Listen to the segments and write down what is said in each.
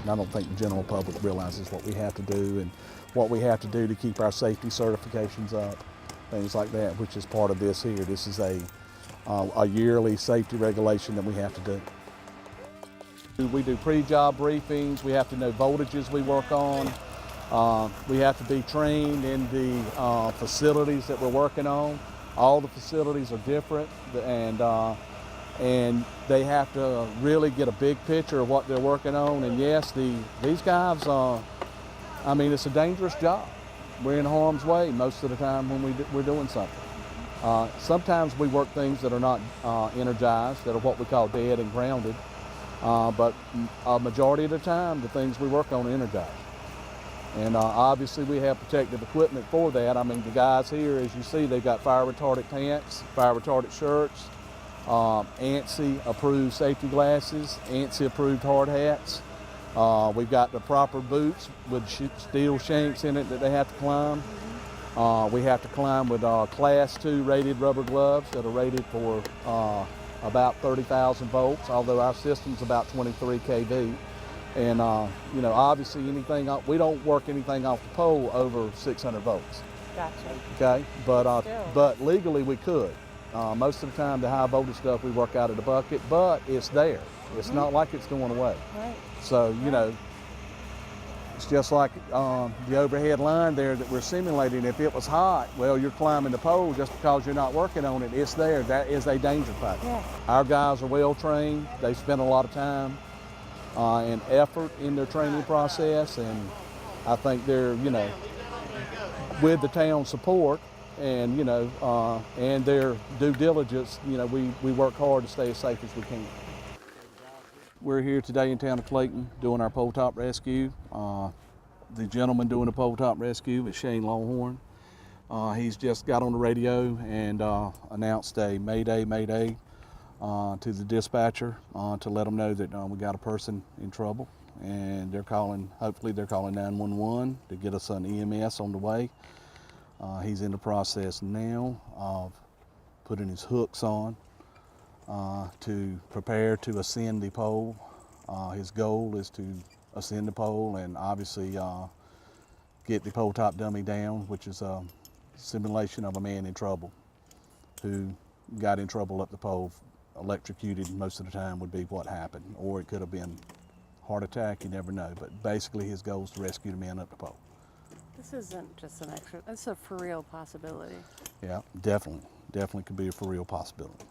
And I don't think the general public realizes what we have to do and what we have to do to keep our safety certifications up, things like that, which is part of this here. This is a yearly safety regulation that we have to do. We do pre-job briefings. We have to know voltages we work on. We have to be trained in the facilities that we're working on. All the facilities are different, and they have to really get a big picture of what they're working on. And yes, these guys, I mean, it's a dangerous job. We're in harm's way most of the time when we're doing something. Sometimes we work things that are not energized, that are what we call dead and grounded. But a majority of the time, the things we work on are energized. And obviously we have protective equipment for that. I mean, the guys here, as you see, they've got fire retardant pants, fire retardant shirts, ANSI approved safety glasses, ANSI approved hard hats. We've got the proper boots with steel shanks in it that they have to climb. We have to climb with class 2 rated rubber gloves that are rated for about 30,000 volts, although our system's about 23 kV. And you know, obviously we don't work anything off the pole over 600 volts. Gotcha. Okay, but legally we could. Most of the time the high voltage stuff we work out of the bucket, but it's there. It's not like it's going away. Right. So, you know, it's just like the overhead line there that we're simulating. If it was hot, well, you're climbing the pole just because you're not working on it. It's there. That is a danger factor. Yeah. Our guys are well trained. They spend a lot of time and effort in their training process, and I think they're, you know, with the town support and, you know, and their due diligence, you know, we work hard to stay as safe as we can. We're here today in town of Clayton doing our pole top rescue. The gentleman doing the pole top rescue is Shane Longhorn. He's just got on the radio and announced a Mayday to the dispatcher to let them know that we got a person in trouble, and hopefully they're calling 911 to get us an EMS on the way. He's in the process now of putting his hooks on to prepare to ascend the pole. His goal is to ascend the pole and obviously get the pole top dummy down, which is a simulation of a man in trouble who got in trouble up the pole. Electrocuted most of the time would be what happened, or it could have been heart attack, you never know. But basically his goal is to rescue the man up the pole. This isn't just an extra, it's a for real possibility. Yeah, definitely could be a for real possibility.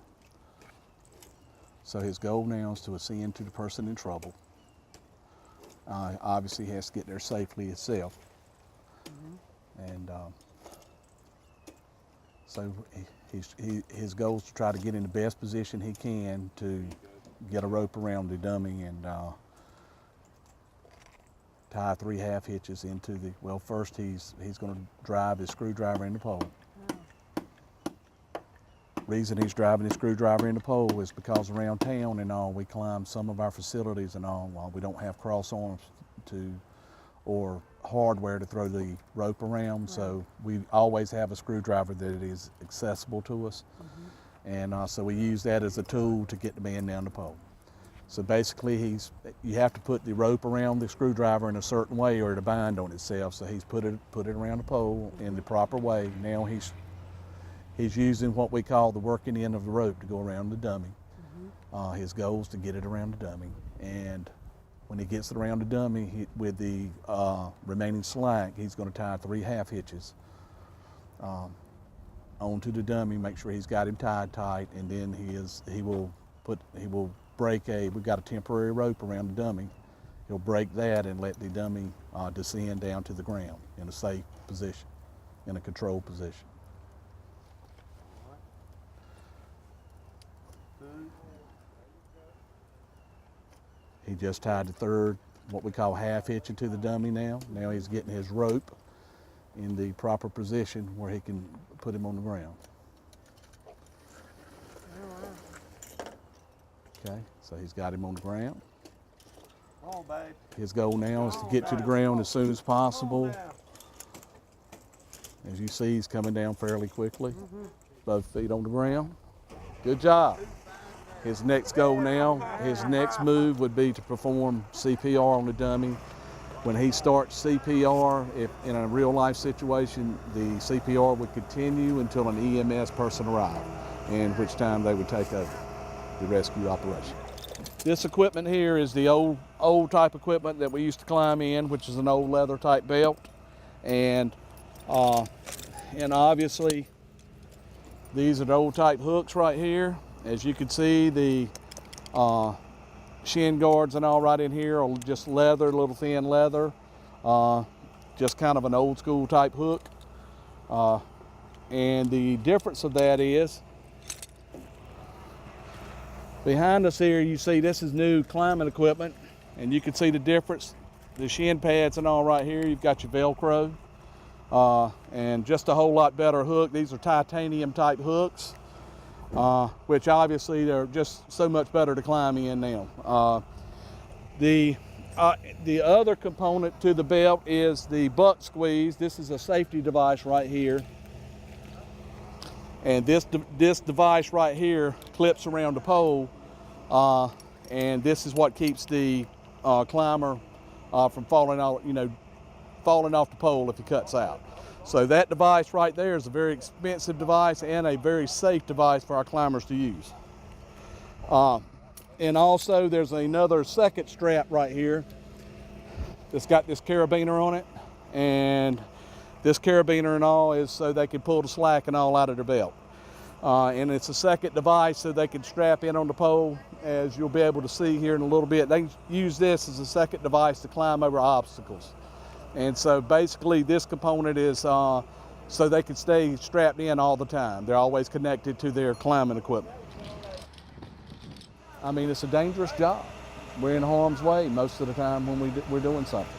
So his goal now is to ascend to the person in trouble. Obviously he has to get there safely himself. And so his goal is to try to get in the best position he can to get a rope around the dummy and tie 3 half hitches into the, well, first he's going to drive his screwdriver in the pole. Reason he's driving his screwdriver in the pole is because around town and all, we climb some of our facilities and all, while we don't have cross arms or hardware to throw the rope around. Right. So we always have a screwdriver that is accessible to us. And so we use that as a tool to get the man down the pole. So basically you have to put the rope around the screwdriver in a certain way or it'll bind on itself. So he's put it around the pole in the proper way. Now he's using what we call the working end of the rope to go around the dummy. His goal is to get it around the dummy. And when he gets it around the dummy, with the remaining slack, he's going to tie 3 half hitches onto the dummy, make sure he's got him tied tight, and then he will break we've got a temporary rope around the dummy. He'll break that and let the dummy descend down to the ground in a safe position, in a controlled position. He just tied the 3rd, what we call half hitch into the dummy now. Now he's getting his rope in the proper position where he can put him on the ground. Okay, so he's got him on the ground. His goal now is to get to the ground as soon as possible. As you see, he's coming down fairly quickly. Both feet on the ground. Good job. His next goal now, his next move would be to perform CPR on the dummy. When he starts CPR, if in a real life situation, the CPR would continue until an EMS person arrived, in which time they would take over the rescue operation. This equipment here is the old type equipment that we used to climb in, which is an old leather type belt. And obviously these are the old type hooks right here. As you can see, the shin guards and all right in here are just leather, little thin leather, just kind of an old school type hook. And the difference of that is, behind us here you see this is new climbing equipment, and you can see the difference. The shin pads and all right here, you've got your Velcro, and just a whole lot better hook. These are titanium type hooks, which obviously they're just so much better to climb in now. The other component to the belt is the butt squeeze. This is a safety device right here. And this device right here clips around the pole, and this is what keeps the climber from falling off the pole if he cuts out. So that device right there is a very expensive device and a very safe device for our climbers to use. And also there's another second strap right here that's got this carabiner on it, and this carabiner and all is so they can pull the slack and all out of their belt. And it's a second device so they can strap in on the pole, as you'll be able to see here in a little bit. They use this as a second device to climb over obstacles. And so basically this component is so they can stay strapped in all the time. They're always connected to their climbing equipment. I mean, it's a dangerous job. We're in harm's way most of the time when we're doing something.